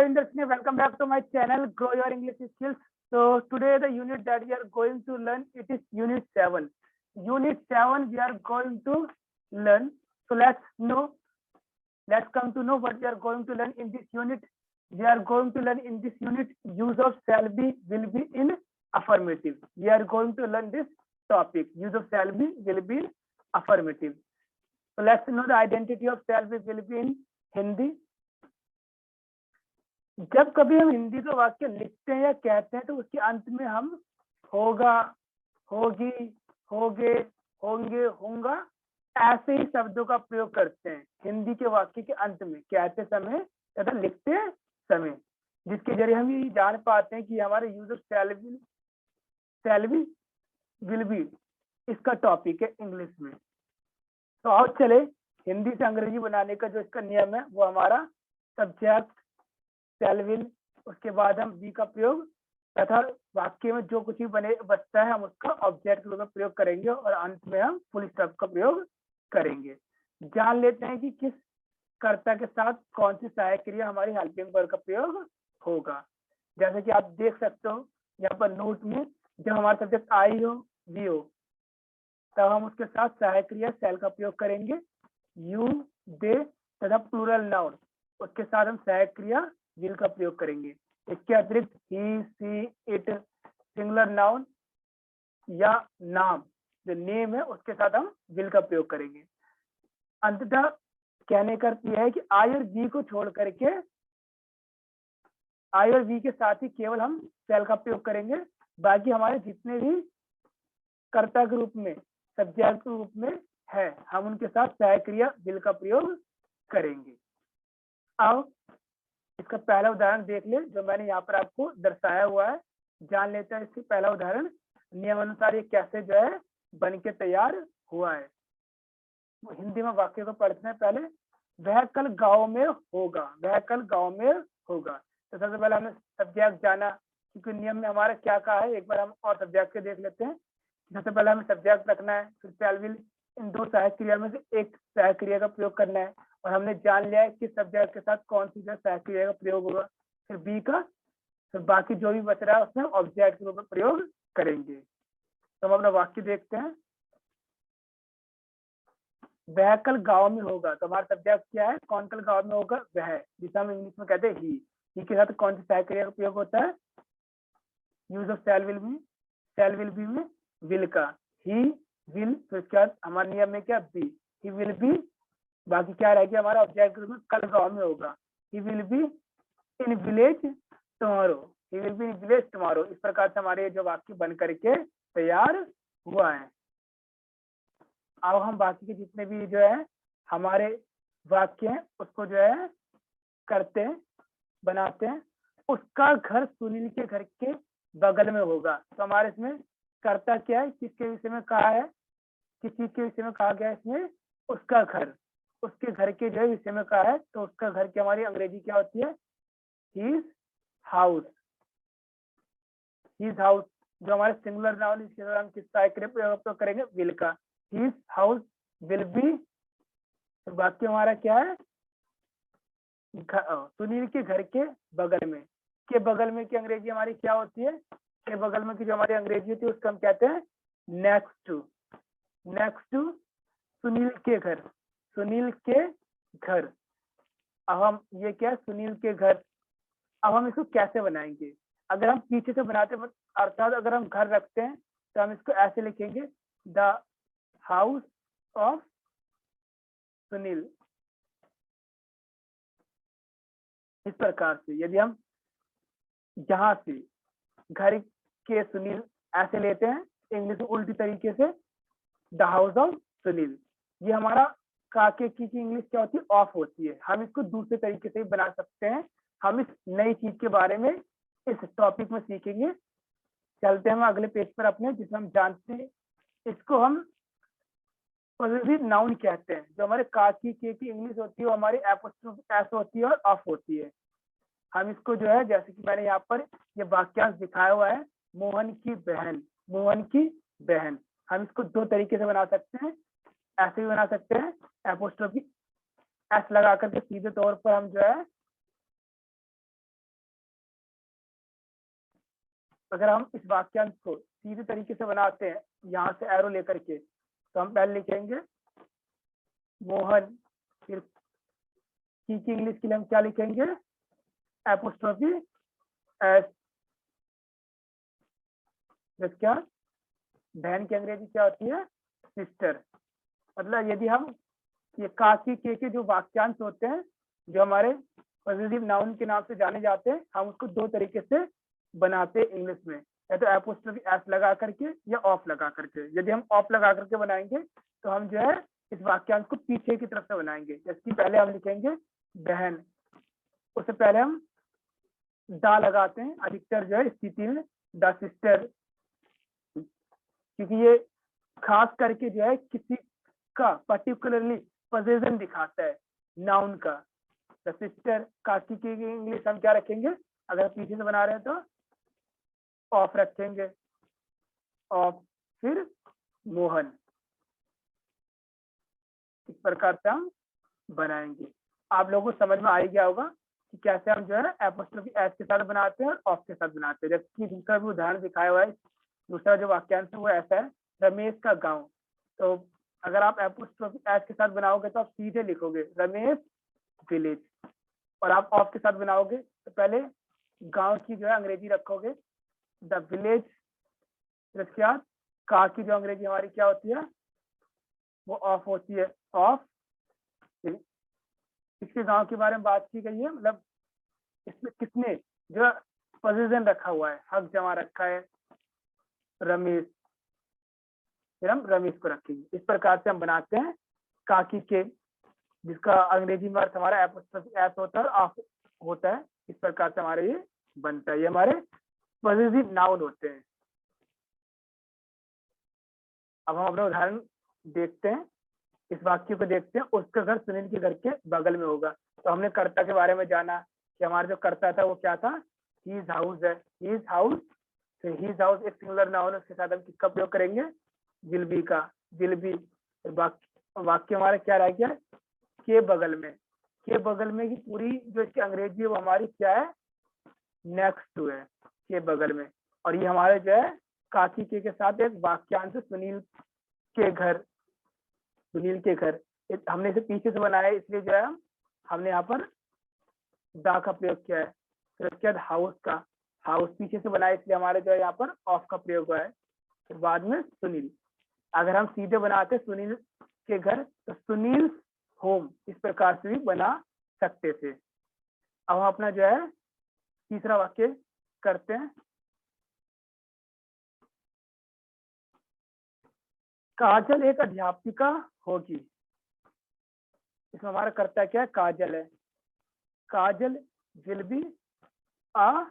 Indrashni, welcome back to my channel, Grow Your English Skills. So today the unit that we are going to learn, it is Unit 7. Unit 7 we are going to learn. So let's come to know what we are going to learn in this unit. We are going to learn in this unit use of shall be, will be in affirmative. We are going to learn this topic, use of shall be, will be in affirmative. So let's know the identity of shall be, will be in Hindi. जब कभी हम हिंदी का वाक्य लिखते हैं या कहते हैं तो उसके अंत में हम होगा, होगी, होगे, होंगे, होगा ऐसे ही शब्दों का प्रयोग करते हैं हिंदी के वाक्य के अंत में कहते समय तथा लिखते समय, जिसके जरिए हम ये जान पाते हैं कि हमारे use of shall be will be इसका टॉपिक है इंग्लिश में. तो आओ चले हिंदी से अंग्रेजी बनाने का जो इसका नियम है वो हमारा सब्जेक्ट शैल विल, उसके बाद हम बी का प्रयोग तथा वाक्य में जो कुछ भी बचता है हम उसका ऑब्जेक्ट के रूप में प्रयोग करेंगे और अंत में हम फुल स्टॉप का प्रयोग करेंगे. जान लेते हैं कि किस कर्ता के साथ कौन सी सहायक क्रिया हमारी हेल्पिंग वर्ब का प्रयोग होगा. जैसे कि आप देख सकते हो यहाँ पर नोट में जब हमारा सब्जेक्ट आई हो, वी हो, तब हम उसके साथ सहायक क्रिया शैल का प्रयोग करेंगे. यू, दे तथा प्लूरल नाउन उसके साथ हम सहायक क्रिया विल का प्रयोग करेंगे. इसके अतिरिक्त ही, सी, इट सिंगुलर नाउन या नाम जो नेम है उसके साथ हम विल का प्रयोग करेंगे. अंततः कहने का अर्थ यह है कि आई और वी को छोड़ करके आई और वी के साथ ही केवल हम शैल का प्रयोग करेंगे. बाकी हमारे जितने भी कर्ता के रूप में, सब्जेक्ट के रूप में है, हम उनके साथ सहायक क्रिया विल का प्रयोग करेंगे. अब इसका पहला उदाहरण देख ले जो मैंने यहाँ पर आपको दर्शाया हुआ है. जान लेते हैं इसके पहला उदाहरण नियमानुसार ये कैसे जो है बन के तैयार हुआ है. हिंदी में वाक्य को पढ़ते हैं. पहले वह कल गांव में होगा, वह कल गांव में होगा. तो सबसे पहले हमने सब्जेक्ट जाना क्योंकि नियम में हमारा क्या कहा है, एक बार हम और सब्जेक्ट के देख लेते हैं. सबसे पहले हमें सब्जेक्ट रखना है, फिर शैल विल, इन दो सहायक क्रिया में से एक सहायक क्रिया का प्रयोग करना है और हमने जान लिया है कि सब्जेक्ट के साथ कौन सी सहायक क्रिया का प्रयोग होगा. फिर बी का, फिर बाकी जो भी बच रहा है उसमें ऑब्जेक्ट के रूप में प्रयोग करेंगे. तो हम अपना वाक्य देखते हैं. वह कल गांव में होगा. तो हमारा सब्जेक्ट क्या है, कौन कल गांव में होगा, वह, जिसे हम इंग्लिश में कहते हैं ही. के साथ कौन सी सहायक क्रिया का प्रयोग होता है, use of shell will be, shell will be में विल का ही विल. तो इसके बाद हमारे नियम में क्या, बी, ही विल बी. बाकी क्या रहेगी हमारा ऑब्जेक्ट में कल गांव में होगा. He will be in village tomorrow, he will be in village tomorrow. इस प्रकार से हमारे जो वाक्य बन करके तैयार हुआ है. अब हम बाकी के जितने भी जो है हमारे वाक्य हैं उसको जो है करते हैं, बनाते हैं. उसका घर सुनील के घर के बगल में होगा. तो हमारे इसमें कर्ता क्या है, किसके विषय में कहा है, किस चीज के विषय में कहा गया है इसमें, उसका घर, उसके घर के जो है विषय में कहा है. तो उसका घर की हमारी अंग्रेजी क्या होती है, हिज हाउस. हिज हाउस जो हमारे सिंगुलर नाउन, इसके साथ हम किस सहायक क्रिया प्रयोग करेंगे, विल का. His house will be. तो वाक्य हमारा क्या है, सुनील के घर के बगल में. के बगल में की अंग्रेजी हमारी क्या होती है, के बगल में की जो हमारी अंग्रेजी होती है उसको हम कहते हैं next to. Next to Sunil के घर, सुनील के घर. अब हम ये क्या है, सुनील के घर. अब हम इसको कैसे बनाएंगे, अगर हम पीछे से बनाते अर्थात अगर हम घर रखते हैं तो हम इसको ऐसे लिखेंगे, द हाउस ऑफ सुनील. इस प्रकार से यदि हम यहाँ से घर के सुनील ऐसे लेते हैं इंग्लिश में उल्टी तरीके से, द हाउस ऑफ सुनील, ये हमारा काके की इंग्लिश क्या होती है, ऑफ होती है. हम इसको दूसरे तरीके से भी बना सकते हैं. हम इस नई चीज के बारे में इस टॉपिक में सीखेंगे. चलते हैं हम अगले पेज पर अपने, जिसमें हम जानते हैं इसको हम पॉजिटिव नाउन कहते हैं. जो हमारे काकी के की इंग्लिश होती है वो हमारी एस होती है और ऑफ होती है. हम इसको जो है जैसे कि मैंने यहाँ पर ये वाक्यांश दिखाया हुआ है, मोहन की बहन, मोहन की बहन. हम इसको दो तरीके से बना सकते हैं. ऐसे भी बना सकते हैं, एपोस्ट्रोफी एस लगा करके सीधे तौर पर हम जो है अगर हम इस वाक्यांश को सीधे तरीके से बनाते हैं यहाँ से एरो लेकर के, तो हम पहले लिखेंगे मोहन, फिर की इंग्लिश के लिए हम क्या लिखेंगे, एपोस्ट्रोफी एस। क्या बहन की अंग्रेजी क्या होती है, सिस्टर। मतलब यदि हम ये काकी के जो वाक्यांश होते हैं जो हमारे पॉजिटिव नाउन के नाम से जाने जाते हैं, हम उसको दो तरीके से बनाते हैं इंग्लिश में, या तो एपोस्ट्रोफी एस लगा करके या ऑफ लगा करके। यदि हम ऑफ लगा करके बनाएंगे तो हम जो है इस वाक्यांश को पीछे की तरफ से बनाएंगे। जैसे पहले हम लिखेंगे बहन, उससे पहले हम दा लगाते हैं अधिकतर जो है स्थिति में, द सिस्टर, क्योंकि ये खास करके जो है किसी का पर्टिकुलरली पोजीशन दिखाता है नाउन का। द सिस्टर, काकी की इंग्लिश हम क्या रखेंगे, अगर पीछे से बना रहे हैं तो ऑफ रखेंगे, ऑफ, फिर मोहन। इस प्रकार से हम बनाएंगे। आप लोगों को समझ में आ ही गया होगा कि कैसे हम जो है एपोस्ट्रोफी एस के साथ बनाते हैं और ऑफ के साथ बनाते हैं। जैसे कि दूसरा भी उदाहरण दिखाया हुआ है, दूसरा जो वाक्यांश है वो ऐसा है, रमेश का गांव। तो अगर आप एपोस्ट्रोफी एस के साथ बनाओगे तो आप सीधे लिखोगे रमेश विलेज, और आप ऑफ के साथ बनाओगे तो पहले गांव की जो है अंग्रेजी रखोगे द विलेज, इसके बाद का की जो अंग्रेजी हमारी क्या होती है वो ऑफ होती है, ऑफ। इसके गांव के बारे में बात की गई है, मतलब इसमें किसने जो पोजीशन रखा हुआ है, हक जमा रखा है रमेश, फिर हम रमेश को रखेंगे। इस प्रकार से हम बनाते हैं काकी के, जिसका अंग्रेजी में अर्थ हमारा एपोस्ट्रोफी एस होता है और ऑफ होता है। इस प्रकार से हमारे ये बनता है, ये हमारे पॉजिटिव नाउन होते हैं। अब हम अपना उदाहरण देखते हैं, इस वाक्य को देखते हैं, उसका घर सुनील के घर के बगल में होगा। तो हमने कर्ता के बारे में जाना कि हमारा जो कर्ता था वो क्या था, हीज हाउस है, हीज हाउस। तो हीज हाउस एक सिंगुलर नाउन, उसके साथ हम किसका प्रयोग करेंगे, विल बी का, विल बी। वाक्य हमारा क्या रह गया, के बगल में। के बगल में की पूरी जो इसकी अंग्रेजी है वो हमारी क्या है, नेक्स्ट टू है, के बगल में। और ये हमारे जो है काकी के साथ एक वाक्यांश सुनील के घर, सुनील के घर। हमने इसे पीछे से बनाया है, इसलिए जो है हमने यहाँ पर दा का प्रयोग किया है। फिर उसके बाद हाउस का, हाउस पीछे से बनाया इसलिए हमारे जो है यहाँ पर ऑफ का प्रयोग हुआ है। फिर बाद में सुनील, अगर हम सीधे बनाते सुनील के घर तो सुनील होम, इस प्रकार से भी बना सकते थे। अब हम अपना जो है तीसरा वाक्य करते हैं। काजल एक अध्यापिका होगी। इसमें हमारा कर्ता क्या है, काजल है। काजल विल बी अ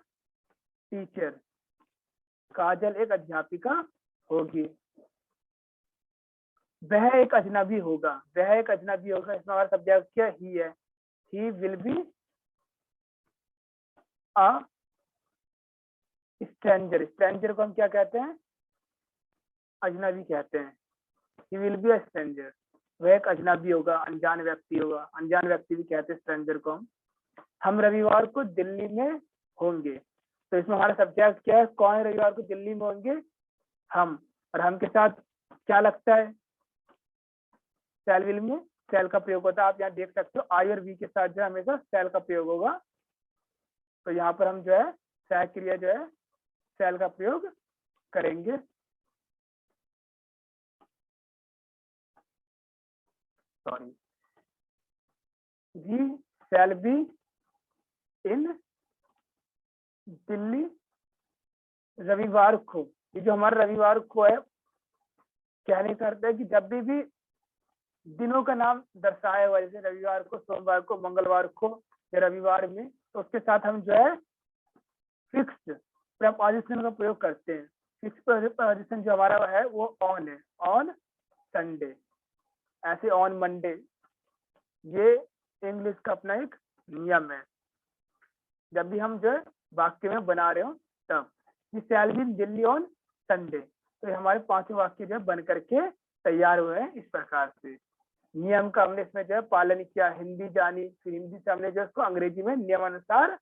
टीचर, काजल एक अध्यापिका होगी। वह एक अजनबी होगा, वह एक अजनबी होगा। इसमें हमारा सब्जेक्ट क्या ही है, he will be a stranger. Stranger को हम क्या कहते हैं, अजनबी कहते हैं। He will be a stranger, वह एक अजनबी होगा, अनजान व्यक्ति होगा। अनजान व्यक्ति भी कहते हैं स्ट्रेंजर को हम रविवार को दिल्ली में होंगे। तो इसमें हमारा सब्जेक्ट क्या है, कौन रविवार को दिल्ली में होंगे, हम। और हम के साथ क्या लगता है, सेल विल में सेल का प्रयोग होता है। आप यहाँ देख सकते हो आई और वी के साथ जो हमेशा सेल का प्रयोग होगा। तो यहाँ पर हम जो है सह क्रिया जो है सेल का प्रयोग करेंगे। Sorry, we shall be in Delhi रविवार को। ये जो हमारा रविवार को है, कहने का अर्थ है कि जब भी दिनों का नाम दर्शाया हुआ, जैसे रविवार को, सोमवार को, मंगलवार को या रविवार में, तो उसके साथ हम जो है फिक्स्ड प्रपोजिशन का प्रयोग करते हैं। फिक्स प्रपोजिशन जो हमारा है वो ऑन है, ऑन संडे, ऐसे ऑन मंडे। ये इंग्लिश का अपना एक नियम है। जब भी हम जो है वाक्य में बना रहे हो तब शैल be in Delhi on Sunday, तो ये हमारे 5 वाक्य जो है बन करके तैयार हुए हैं। इस प्रकार से नियम का हमने इसमें जो है पालन किया, हिंदी जानी, फिर हिंदी से हमने जो इसको अंग्रेजी में नियमानुसार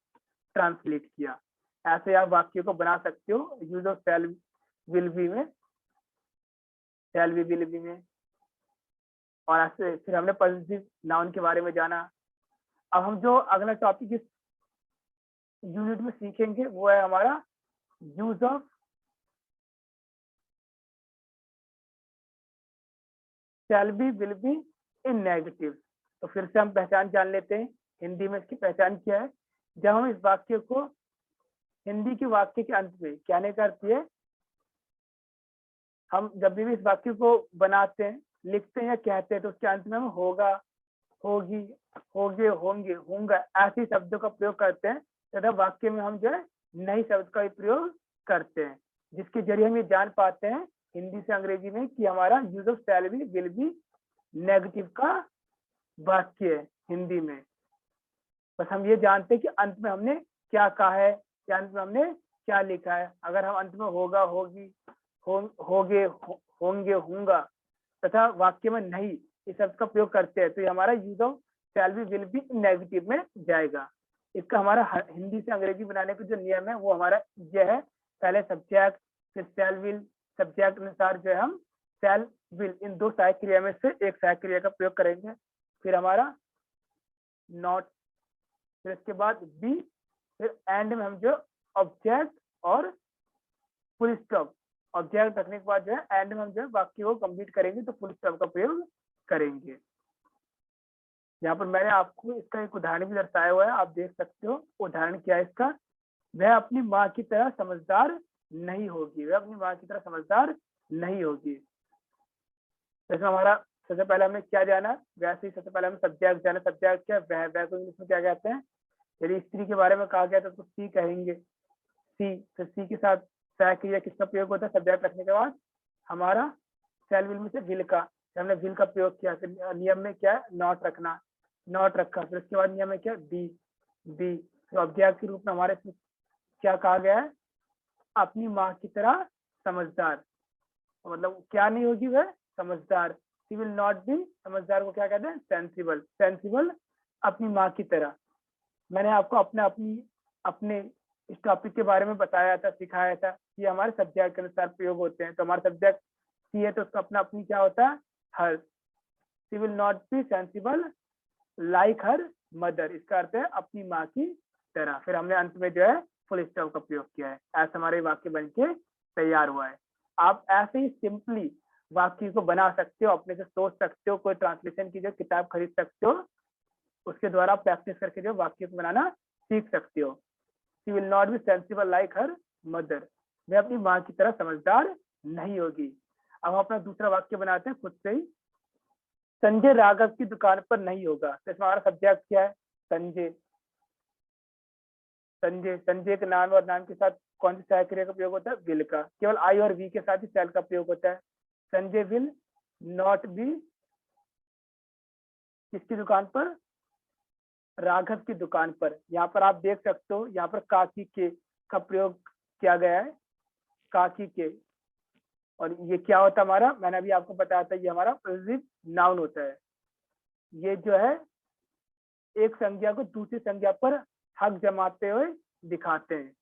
ट्रांसलेट किया। ऐसे आप वाक्य को बना सकते हो use of shell will be में, शैल बी विल बी में। और ऐसे फिर हमने पॉजिटिव नाउन के बारे में जाना। अब हम जो अगला टॉपिक इस यूनिट में सीखेंगे वो है हमारा use of shall be will be in negative. तो फिर से हम पहचान जान लेते हैं, हिंदी में इसकी पहचान क्या है। जब हम इस वाक्य को हिंदी के वाक्य के अंत में क्या नहीं करती है, हम जब भी इस वाक्य को बनाते हैं, लिखते हैं या कहते हैं, तो उसके अंत में हम होगा, होगी, होगे, होंगे, होंगे ऐसे शब्दों का प्रयोग करते हैं तथा वाक्य में हम जो है नई शब्द का प्रयोग करते हैं, जिसके जरिए हम ये जान पाते हैं हिंदी से अंग्रेजी में कि हमारा use of shall be will be negative का वाक्य है हिंदी में। बस हम ये जानते हैं कि अंत में हमने क्या कहा है या अंत में हमने क्या लिखा है। अगर हम अंत में होगा, होगी, होगे, होंगे, होंगा तथा वाक्य में नहीं इस शब्द का प्रयोग करते हैं तो ये हमारा use of shall be will be negative में जाएगा। इसका हमारा हिंदी से अंग्रेजी बनाने का जो नियम है वो हमारा यह है, पहले सब्जेक्ट फिर शैल विल, सब्जेक्ट अनुसार जो है हम शैल विल इन दो सहायक क्रिया में से एक सहायक क्रिया का प्रयोग करेंगे। फिर हमारा नॉट, फिर इसके बाद बी, फिर एंड में हम जो ऑब्जेक्ट और फुल स्टॉप, ऑब्जेक्ट रखने के बाद जो है एंड में हम जो है वाक्य को कंप्लीट करेंगे तो फुल स्टॉप का प्रयोग करेंगे। यहाँ पर मैंने आपको इसका एक उदाहरण भी दर्शाया हुआ है, आप देख सकते हो। उदाहरण क्या है इसका, वह अपनी माँ की तरह समझदार नहीं होगी, वह अपनी माँ की तरह समझदार नहीं होगी। जैसे हमारा सबसे पहले हमने क्या जाना, वैसे ही सबसे पहले हमें सब्जेक्ट जाना। सब्जेक्ट क्या है, वह को इंग्लिश में क्या कहते हैं। यदि स्त्री के बारे में कहा गया तो सी कहेंगे, सी। फिर सी के साथ सहायक क्रिया किसका प्रयोग होता है, सब्जेक्ट रखने के बाद हमारा शैल विल में से विल का, हमने विल का प्रयोग किया। फिर नियम में क्या है, नॉट रखना, नॉट रखा। फिर उसके बाद नियम में क्या, बी, बी। फिर ऑब्जेक्ट के रूप में हमारे क्या कहा गया है, अपनी माँ की तरह समझदार, मतलब क्या नहीं होगी वह, समझदार। शी विल नॉट बी, समझदार को क्या कहते हैं, सेंसिबल, सेंसिबल अपनी माँ की तरह। मैंने आपको अपने इस टॉपिक के बारे में बताया था, सिखाया था कि हमारे सब्जेक्ट के अनुसार प्रयोग होते हैं। तो हमारा सब्जेक्ट सी है तो उसका अपना अपनी क्या होता है, her. She will not be sensible like her mother, इसका अर्थ है अपनी माँ की तरह। फिर हमने अंत में जो है फुल स्टॉप का प्रयोग किया है। ऐसा हमारे वाक्य बन के तैयार हुआ है। आप ऐसे ही सिंपली वाक्य को बना सकते हो, अपने से सोच सकते हो, कोई ट्रांसलेशन की जो किताब खरीद सकते हो, उसके द्वारा प्रैक्टिस करके जो वाक्य को बनाना सीख सकते हो। She will not be sensible like her mother, वह अपनी माँ की तरह समझदार नहीं होगी। अब हम अपना दूसरा वाक्य बनाते हैं खुद से ही। संजय राघव की दुकान पर नहीं होगा। तो इसमें हमारा सब्जेक्ट क्या है, संजय। संजय, संजय के नाम और नाम के साथ कौन सी सहायक क्रिया का प्रयोग होता है, विल का। केवल आई और वी के साथ ही शैल का प्रयोग होता है। संजय विल नॉट बी किसकी दुकान पर, राघव की दुकान पर। यहाँ पर आप देख सकते हो, यहाँ पर काकी के का प्रयोग किया गया है, काकी के। और ये क्या होता है हमारा, मैंने अभी आपको बताया था, ये हमारा पॉजिटिव नाउन होता है। ये जो है एक संज्ञा को दूसरी संज्ञा पर हक जमाते हुए दिखाते हैं।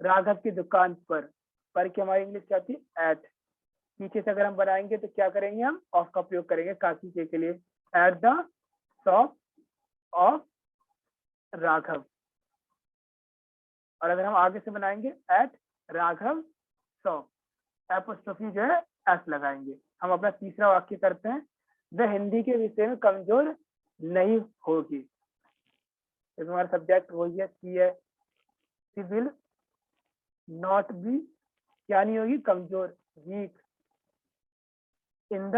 राघव की दुकान पर की हमारी इंग्लिश क्या थी, एट। पीछे से अगर हम बनाएंगे तो क्या करेंगे, हम ऑफ का प्रयोग करेंगे काकी के लिए, at the shop of Raghav. और अगर हम आगे से बनाएंगे एट राघव शॉप, एपोस्ट्रोफी जो है एस लगाएंगे। हम अपना तीसरा वाक्य करते हैं, वह हिंदी के विषय में कमजोर नहीं होगी। तो हमारा सब्जेक्ट हो गया सी है, सी विल नॉट बी क्या नहीं होगी, कमजोर, वीक इन द।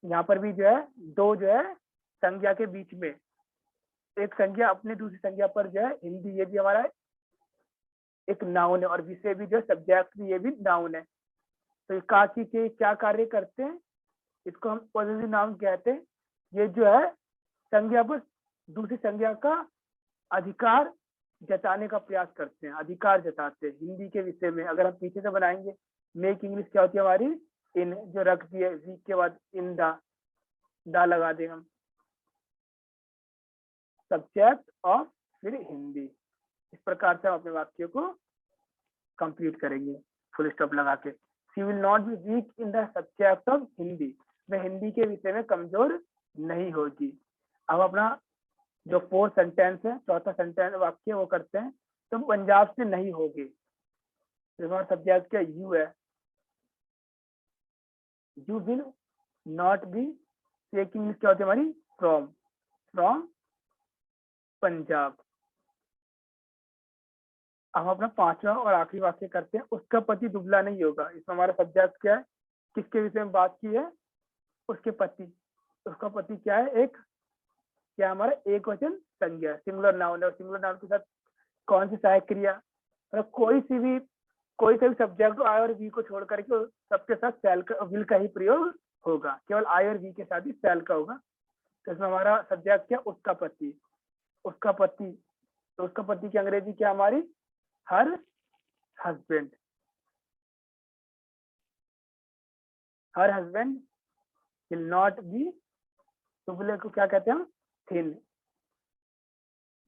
यहाँ पर भी जो है दो जो है संज्ञा के बीच में एक संज्ञा अपने दूसरी संज्ञा पर जो है हिंदी, ये भी हमारा एक नाउन है, और विषय भी जो है सब्जेक्ट भी, ये भी नाउन है। तो ये काकी के क्या कार्य करते हैं, इसको हम पॉजिटिव नाउन कहते हैं। ये जो है संज्ञा पर दूसरी संज्ञा का अधिकार जताने का प्रयास करते हैं, अधिकार जताते हैं हिंदी के विषय में। अगर हम पीछे से बनाएंगे, मेक इंग्लिश क्या होती है हमारी, इन जो रख दिए वीक के बाद इन दा लगा दें हम, सब्जेक्ट ऑफ फिर हिंदी। इस प्रकार से हम अपने वाक्य को कंप्लीट करेंगे फुल स्टॉप लगा के। She will not be weak in the subject of Hindi, वह हिंदी के विषय में कमजोर नहीं होगी। अब अपना जो फोर्थ सेंटेंस है, चौथा सेंटेंस वाक्य वो करते हैं। तुम पंजाब से नहीं होगे, हमारा सब्जेक्ट क्या यू है। यू विल नॉट बी, एक इंग्लिश क्या होती है हमारी फ्रॉम, फ्रॉम पंजाब। अब हम अपना पांचवा और आखिरी वाक्य करते हैं। उसका पति दुबला नहीं होगा, इसमें हमारा सब्जेक्ट क्या है, किसके विषय में बात की है, उसके पति। उसका पति क्या है, एक क्या हमारा एक वचन संज्ञा, सिंगुलर नाउन है। और सिंगुलर नाउन के साथ कौन सी सहायक क्रिया, मतलब कोई सा भी सब्जेक्ट आई और वी को छोड़ करके सबके साथ शैल का, विल का ही प्रयोग होगा, केवल आई और वी के साथ ही शैल का होगा। तो इसमें हमारा सब्जेक्ट क्या, उसका पति। उसका पति, तो उसका पति की अंग्रेजी क्या हमारी, her husband. Her husband will not B, दुबले को क्या कहते हैं हम, थिन।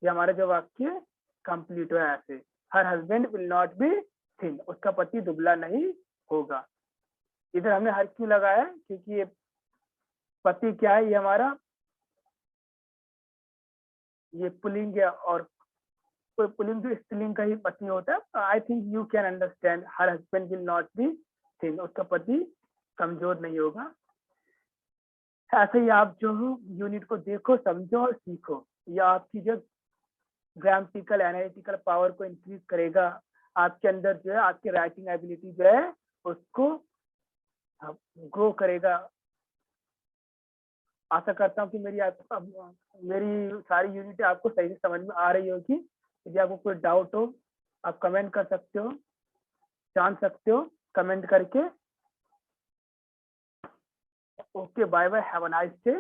ये हमारा जो वाक्य कंप्लीट हुआ ऐसे, her husband will not B thin, उसका पति दुबला नहीं होगा। इधर हमने हर क्यों लगाया, क्योंकि ये पति क्या है, ये हमारा ये पुल्लिंग है, और पुल्लिंग जो स्त्रीलिंग का ही पति होता है। I think you can understand, her husband will not B thin, उसका पति कमजोर नहीं होगा। ऐसे ही आप जो यूनिट को देखो, समझो और सीखो, या आपकी जो ग्रामेटिकल एनालिटिकल पावर को इंक्रीज करेगा। आपके अंदर जो है आपकी राइटिंग एबिलिटी जो है उसको ग्रो करेगा। आशा करता हूँ कि मेरी सारी यूनिट आपको सही से समझ में आ रही होगी। यदि आपको कोई डाउट हो आप कमेंट कर सकते हो, जान सकते हो कमेंट करके। Okay, bye bye, have a nice day.